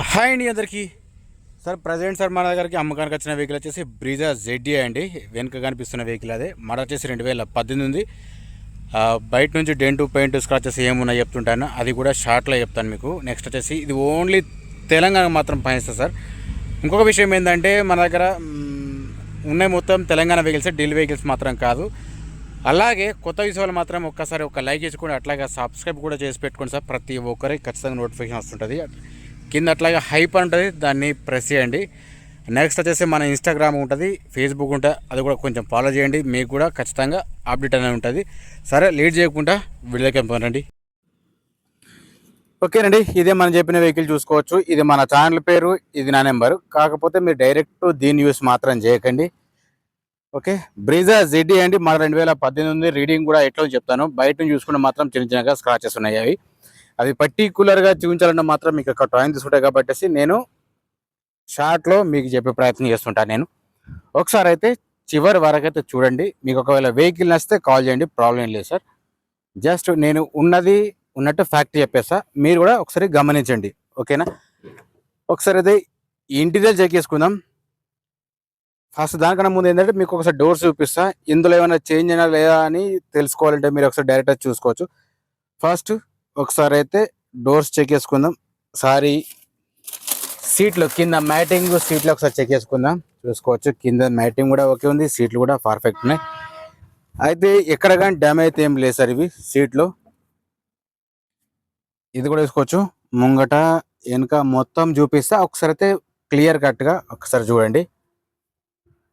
Hi అండి అందరికీ. Sir present sir మన దగ్గరికి అమ్మకానికి వచ్చిన వెహికల్ వచ్చేసి బ్రీజా జెడ్డీ అండి. వెనుక కనిపిస్తున్న వెహికల్ అదే. మడ వచ్చేసి 2018 ఉంది. బయట నుంచి డెంటు పెయింట్ స్క్రాచెస్ ఏమున్నాయి చెప్తుంటాను, అది కూడా షార్ట్లో చెప్తాను మీకు. నెక్స్ట్ వచ్చేసి ఇది ఓన్లీ తెలంగాణ మాత్రం పనిస్తుంది సార్. ఇంకొక విషయం ఏంటంటే మన దగ్గర ఉన్నాయి మొత్తం తెలంగాణ వెహికల్స్, ఢిల్లీ వెహికల్స్ మాత్రం కాదు. అలాగే కొత్త విషయాలు మాత్రం ఒక్కసారి ఒక లైక్ వేసుకొని అట్లాగే సబ్స్క్రైబ్ కూడా చేసి పెట్టుకోండి సార్. ప్రతి ఒక్కరికి ఖచ్చితంగా నోటిఫికేషన్ వస్తుంటుంది. కింద అట్లాగే హైప్ ఉంటుంది, దాన్ని ప్రెస్ చేయండి. నెక్స్ట్ వచ్చేసి మన ఇన్స్టాగ్రామ్ ఉంటుంది, ఫేస్బుక్ ఉంటుంది, అది కూడా కొంచెం ఫాలో చేయండి. మీకు కూడా ఖచ్చితంగా అప్డేట్ అనేది ఉంటుంది. సరే లేట్ చేయకుండా వీడియోకి వెళ్ళిపోనండి. ఓకేనండి, ఇదే మనం చెప్పిన వెహికల్ చూసుకోవచ్చు. ఇది మన ఛానల్ పేరు, ఇది నా నెంబరు. కాకపోతే మీరు డైరెక్ట్ దీన్ని యూస్ మాత్రం చేయకండి. ఓకే, బ్రీజా జెడ్డీ అండి. మన 2018 రీడింగ్ కూడా ఎట్లా చెప్తాను. బయట నుంచి చూసుకుంటే మాత్రం చిన్న చిన్నగా స్క్రాచెస్ ఉన్నాయి. అవి పర్టికులర్గా చూపించాలంటే మాత్రం మీకు ఒక టైం తీసుకుంటాయి కాబట్టి నేను షార్ట్లో మీకు చెప్పే ప్రయత్నం చేస్తుంటాను. నేను ఒకసారి అయితే చివరి వరకు అయితే చూడండి. మీకు ఒకవేళ వెహికల్ నచ్చితే కాల్ చేయండి, ప్రాబ్లం లేదు సార్. జస్ట్ నేను ఉన్నట్టు ఫ్యాక్ట్ చెప్పేస్తా, మీరు కూడా ఒకసారి గమనించండి. ఓకేనా, ఒకసారి అయితే ఇంటీరియర్ చెక్ చేసుకుందాం. ఫస్ట్ దానికన్నా ముందు ఏంటంటే మీకు ఒకసారి డోర్స్ చూపిస్తా. ఇందులో ఏమైనా చేంజ్ అయినా లేదా అని తెలుసుకోవాలంటే మీరు ఒకసారి డైరెక్ట్గా చూసుకోవచ్చు. ఫస్ట్ ఒకసారి అయితే డోర్స్ చెక్ చేసుకుందాం. సారీ, సీట్లు కింద మ్యాటింగ్ సీట్లు ఒకసారి చెక్ చేసుకుందాం. చూసుకోవచ్చు కింద మ్యాటింగ్ కూడా ఓకే ఉంది, సీట్లు కూడా పర్ఫెక్ట్ ఉన్నాయి. అయితే ఎక్కడ కానీ డ్యామేజ్ అయితే ఏం లేదు సార్. ఇవి సీట్లు ఇది కూడా వేసుకోవచ్చు. ముంగట వెనుక మొత్తం చూపిస్తా. ఒకసారి అయితే క్లియర్ కట్గా ఒకసారి చూడండి.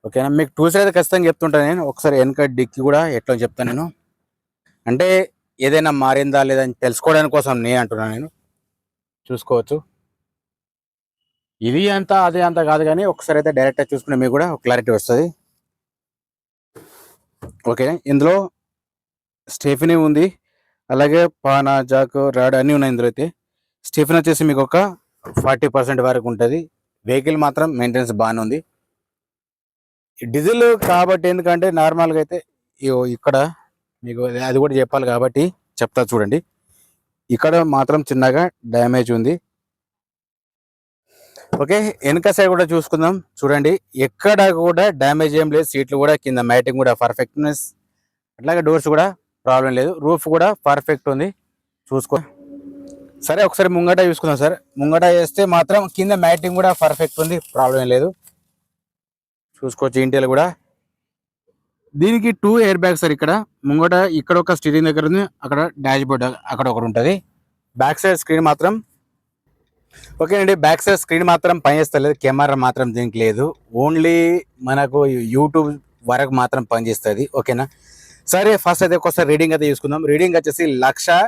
ఓకేనా, మీకు టూల్స్ అయితే ఖచ్చితంగా చెప్తుంటాను నేను. ఒకసారి వెనక డిక్కి కూడా ఎట్లా చెప్తాను నేను, అంటే ఏదైనా మారిందా లేదా అని తెలుసుకోవడానికి కోసం నేను అంటున్నాను. నేను చూసుకోవచ్చు, ఇది అంతా అదే అంతా కాదు, కానీ ఒకసారి అయితే డైరెక్ట్గా చూసుకునే మీకు కూడా క్లారిటీ వస్తుంది. ఓకే, ఇందులో స్టెఫినీ ఉంది, అలాగే పానా జాక్ రాడ్ అన్నీ ఉన్నాయి ఇందులో. అయితే స్టెఫినీ వచ్చేసి మీకు ఒక 40% వరకు ఉంటుంది. వెహికల్ మాత్రం మెయింటెనెన్స్ బాగానే ఉంది. డీజిల్ కాబట్టి ఎందుకంటే నార్మల్గా అయితే ఇక్కడ మీకు అది కూడా చెప్పాలి కాబట్టి చెప్తా చూడండి. ఇక్కడ మాత్రం చిన్నగా డ్యామేజ్ ఉంది. ఓకే, వెనక సైడ్ కూడా చూసుకుందాం. చూడండి, ఎక్కడ కూడా డ్యామేజ్ ఏం లేదు. సీట్లు కూడా కింద మ్యాటింగ్ కూడా పర్ఫెక్ట్నెస్, అట్లాగే డోర్స్ కూడా ప్రాబ్లం లేదు. రూఫ్ కూడా పర్ఫెక్ట్ ఉంది, చూసుకో. సరే ఒకసారి ముంగట చూసుకుందాం సార్. ముంగట వేస్తే మాత్రం కింద మ్యాటింగ్ కూడా పర్ఫెక్ట్ ఉంది, ప్రాబ్లం లేదు. చూసుకోవచ్చు ఇంటీరియర్ కూడా. దీనికి 2 ఎయిర్ బ్యాగ్స్ సార్. ఇక్కడ ముంగట ఇక్కడ ఒక స్టీరింగ్ దగ్గర ఉంది, అక్కడ డాష్ బోర్డ్ అక్కడ ఒకటి ఉంటుంది. బ్యాక్ సైడ్ స్క్రీన్ మాత్రం ఓకే అండి. బ్యాక్ సైడ్ స్క్రీన్ మాత్రం పనిచేస్తలేదు, కెమెరా మాత్రం దీనికి లేదు. ఓన్లీ మనకు యూట్యూబ్ వరకు మాత్రం పనిచేస్తుంది. ఓకేనా, సరే ఫస్ట్ అయితే ఒకసారి రీడింగ్ అయితే చూసుకుందాం. రీడింగ్ వచ్చేసి 1,00,000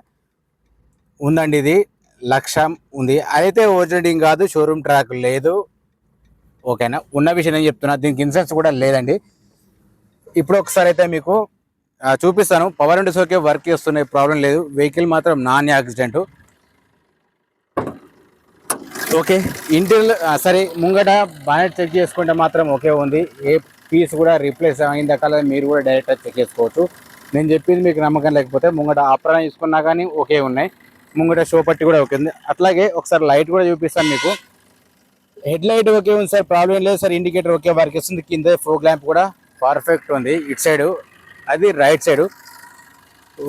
ఉందండి. ఇది 1,00,000 ఉంది. అయితే ఒరిజినల్ కాదు, షోరూమ్ ట్రాక్ లేదు. ఓకేనా, ఉన్న విషయం ఏం చెప్తున్నా, దీనికి ఇన్సూరెన్స్ కూడా లేదండి. ఇప్పుడు ఒకసారి అయితే మీకు చూపిస్తాను. పవర్ విండోస్ ఓకే, వర్క్ చేస్తున్నాయి, ప్రాబ్లం లేదు. వెహికల్ మాత్రం నాన్ యాక్సిడెంట్. ఓకే, ఇంటీరియర్ సరే. ముంగట బానెట్ చెక్ చేసుకుంటే మాత్రం ఓకే ఉంది. ఏ పీస్ కూడా రీప్లేస్ అయిన కాల మీరు కూడా డైరెక్ట్గా చెక్ చేసుకోవచ్చు. నేను చెప్పింది మీకు నమ్మకం లేకపోతే ముంగట ఆపరణ తీసుకున్నా కానీ ఓకే ఉన్నాయి. ముంగట షో పట్టి కూడా ఓకే ఉంది. అట్లాగే ఒకసారి లైట్ కూడా చూపిస్తాను మీకు. హెడ్ లైట్ ఓకే ఉంది సార్, ప్రాబ్లం లేదు సార్. ఇండికేటర్ ఓకే వర్క్ చేస్తుంది. కింద ఫోగ్ ల్యాంప్ కూడా పర్ఫెక్ట్ ఉంది. ఇటు సైడు అది రైట్ సైడు.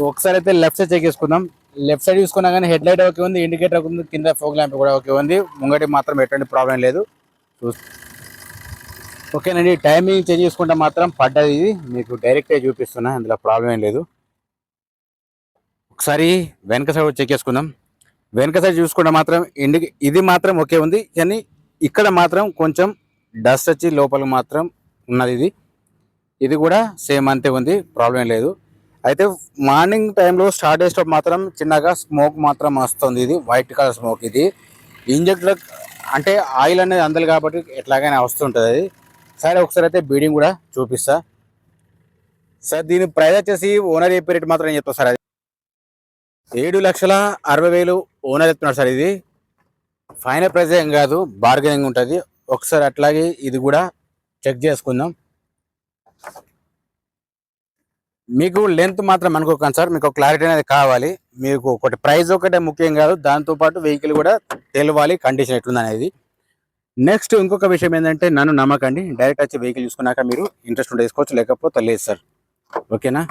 ఒకసారి అయితే లెఫ్ట్ సైడ్ చెక్ చేసుకుందాం. లెఫ్ట్ సైడ్ చూసుకున్నా కానీ హెడ్ లైట్ ఓకే ఉంది, ఇండికేటర్ ఓకే ఉంది, కింద ఫోగ్ ల్యాంప్ కూడా ఓకే ఉంది. ముంగటి మాత్రం ఎటువంటి ప్రాబ్లం లేదు. ఓకేనండి, టైమింగ్ చెక్ చేసుకుంటే మాత్రం పడ్డది. ఇది మీకు డైరెక్ట్గా చూపిస్తున్నా, అందులో ప్రాబ్లం ఏం లేదు. ఒకసారి వెనక సైడ్ చెక్ చేసుకుందాం. వెనక సైడ్ చూసుకుంటే మాత్రం ఇది మాత్రం ఓకే ఉంది, కానీ ఇక్కడ మాత్రం కొంచెం డస్ట్ వచ్చి లోపల మాత్రం ఉన్నది. ఇది కూడా సేమ్ అంతే ఉంది, ప్రాబ్లం లేదు. అయితే మార్నింగ్ టైంలో స్టార్ట్ చేసేటప్పుడు మాత్రం చిన్నగా స్మోక్ మాత్రం వస్తుంది. ఇది వైట్ కలర్ స్మోక్. ఇది ఇంజెక్టర్ అంటే ఆయిల్ అనేది అందలు కాబట్టి ఎట్లాగైనా వస్తుంటుంది అది. సరే ఒకసారి అయితే బీడింగ్ కూడా చూపిస్తా సార్. దీని ప్రైస్ వచ్చేసి ఓనర్ చెప్పే రేట్ మాత్రం నేను చెప్తాను సార్. అది 7,60,000 ఓనర్ చెప్తున్నాడు సార్. ఇది ఫైనల్ ప్రైస్ ఏం కాదు, బార్గెనింగ్ ఉంటుంది. ఒకసారి అట్లాగే ఇది కూడా చెక్ చేసుకుందాం. మీకు లెంత్ మాత్రం అనుకోకండి సార్, మీకు క్లారిటీ అనేది కావాలి. మీకు ఒకటి ప్రైస్ ఒకటే ముఖ్యం కాదు, దాంతోపాటు వెహికల్ కూడా తెలవాలి కండిషన్ ఎట్లుంది అనేది. నెక్స్ట్ ఇంకొక విషయం ఏంటంటే, నన్ను నమ్మకండి, డైరెక్ట్ వచ్చి వెహికల్ చూసుకున్నాక మీరు ఇంట్రెస్ట్ ఉంటే తీసుకోవచ్చు, లేకపోతే లేదు సార్. ఓకేనా?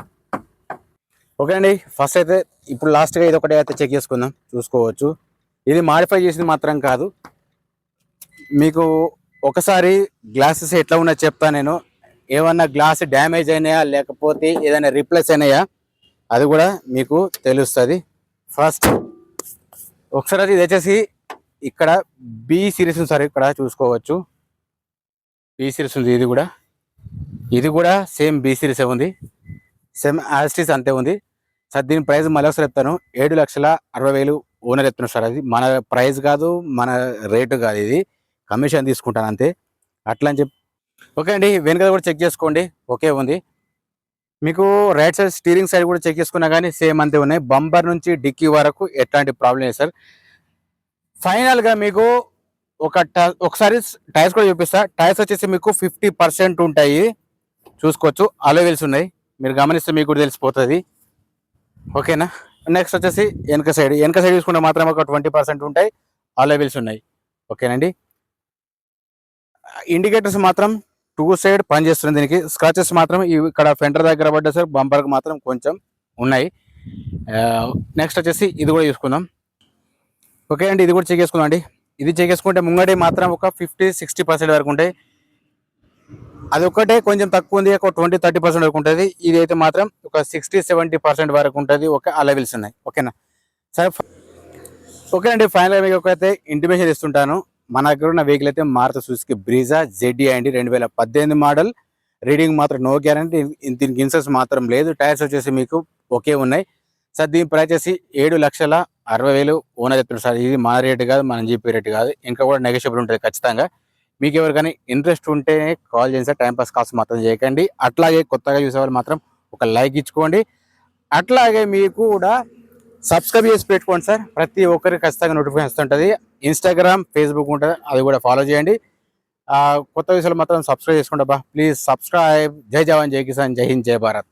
ఓకే అండి, ఫస్ట్ అయితే ఇప్పుడు లాస్ట్గా ఇది ఒకటే అయితే చెక్ చేసుకుందాం. చూసుకోవచ్చు, ఇది మాడిఫై చేసింది మాత్రం కాదు. మీకు ఒకసారి గ్లాసెస్ ఎట్లా ఉన్నా చెప్తా నేను. ఏమన్నా గ్లాస్ డ్యామేజ్ అయినాయా లేకపోతే ఏదైనా రీప్లేస్ అయినాయా అది కూడా మీకు తెలుస్తుంది. ఫస్ట్ ఒకసారి ఇది వచ్చేసి ఇక్కడ బి సిరీస్ ఉంది సార్, ఇక్కడ చూసుకోవచ్చు బి సిరీస్ ఉంది. ఇది కూడా సేమ్ బి సిరీస్ ఉంది, సేమ్ యాస్టీస్ అంతే ఉంది సార్. దీని ప్రైస్ మళ్ళీ ఒకసారి చెప్తాను, 7,60,000 ఓనర్ చెప్తున్నారు సార్. అది మన ప్రైస్ కాదు, మన రేటు కాదు, ఇది కమిషన్ తీసుకుంటాను అంతే, అట్లా అని చెప్పి. ఓకే అండి, వెనుక కూడా చెక్ చేసుకోండి, ఓకే ఉంది. మీకు రైట్ సైడ్ స్టీరింగ్ సైడ్ కూడా చెక్ చేసుకున్నా కానీ సేమ్ అంతే ఉన్నాయి. బంపర్ నుంచి డిక్కీ వరకు ఎట్లాంటి ప్రాబ్లం లేదు సార్. ఫైనల్గా మీకు ఒకసారి టైర్స్ కూడా చూపిస్తా. టైర్స్ వచ్చేసి మీకు 50% ఉంటాయి, చూసుకోవచ్చు. అలో వీల్స్ ఉన్నాయి, మీరు గమనిస్తే మీకు కూడా తెలిసిపోతుంది. ఓకేనా? నెక్స్ట్ వచ్చేసి వెనక సైడ్ చూసుకుంటే మాత్రం ఒక 20% ఉంటాయి, అలో వీల్స్ ఉన్నాయి. ఓకేనండి? ఇండికేటర్స్ మాత్రం 2 సైడ్ పనిచేస్తుంది. దీనికి స్క్రాచెస్ మాత్రం ఇక్కడ ఫెండర్ దగ్గర పడ్డా సార్, బంపర్కి మాత్రం కొంచెం ఉన్నాయి. నెక్స్ట్ వచ్చేసి ఇది కూడా చూసుకుందాం. ఓకే అండి, ఇది కూడా చెక్ చేసుకుందాం అండి. ఇది చెక్ చేసుకుంటే ముంగడి మాత్రం ఒక 50-60% వరకు ఉంటాయి. అది ఒక్కటే కొంచెం తక్కువ ఉంది, ఒక 20-30% వరకు ఉంటుంది. ఇది అయితే మాత్రం ఒక 60-70% వరకు ఉంటుంది. ఓకే, ఆ లెవెల్స్ ఉన్నాయి. ఓకేనా సరే? ఓకే అండి, ఫైనల్గా మీకు అయితే ఇంటిమేషన్ ఇస్తుంటాను. మన దగ్గర ఉన్న వెహికల్ అయితే మారుతి సుజుకి బ్రీజా ZD అండి, 2018 మోడల్. రీడింగ్ మాత్రం నో గ్యారంటీ, దీనికి ఇన్సూరెన్స్ మాత్రం లేదు. టైర్స్ వచ్చేసి మీకు ఓకే ఉన్నాయి సార్. దీని ప్రైస్ వచ్చేసి 7,60,000 ఓనర్ చెప్తున్నారు సార్. ఇది మన రేటు కాదు, మన జీపీ రేటు కాదు, ఇంకా కూడా నెగోషియబుల్ ఉంటుంది ఖచ్చితంగా. మీకు ఎవరికైనా ఇంట్రెస్ట్ ఉంటే కాల్ చేయండి సార్, టైంపాస్ కాల్స్ మాత్రం చేయకండి. అట్లాగే కొత్తగా చూసేవాళ్ళు మాత్రం ఒక లైక్ ఇచ్చుకోండి. అట్లాగే మీకు కూడా సబ్స్క్రైబ్ చేసి పెట్టుకోండి సార్, ప్రతి ఒక్కరికి ఖచ్చితంగా నోటిఫికేషన్ వస్తుంటుంది. ఇన్స్టాగ్రామ్, ఫేస్బుక్ ఉంటుంది, అది కూడా ఫాలో చేయండి. కొత్త విషయాలు మాత్రం సబ్స్క్రైబ్ చేసుకోండి బా, ప్లీజ్ సబ్స్క్రైబ్. జై జవాన్, జై కిసాన్, జై హింద్, జై భారత్.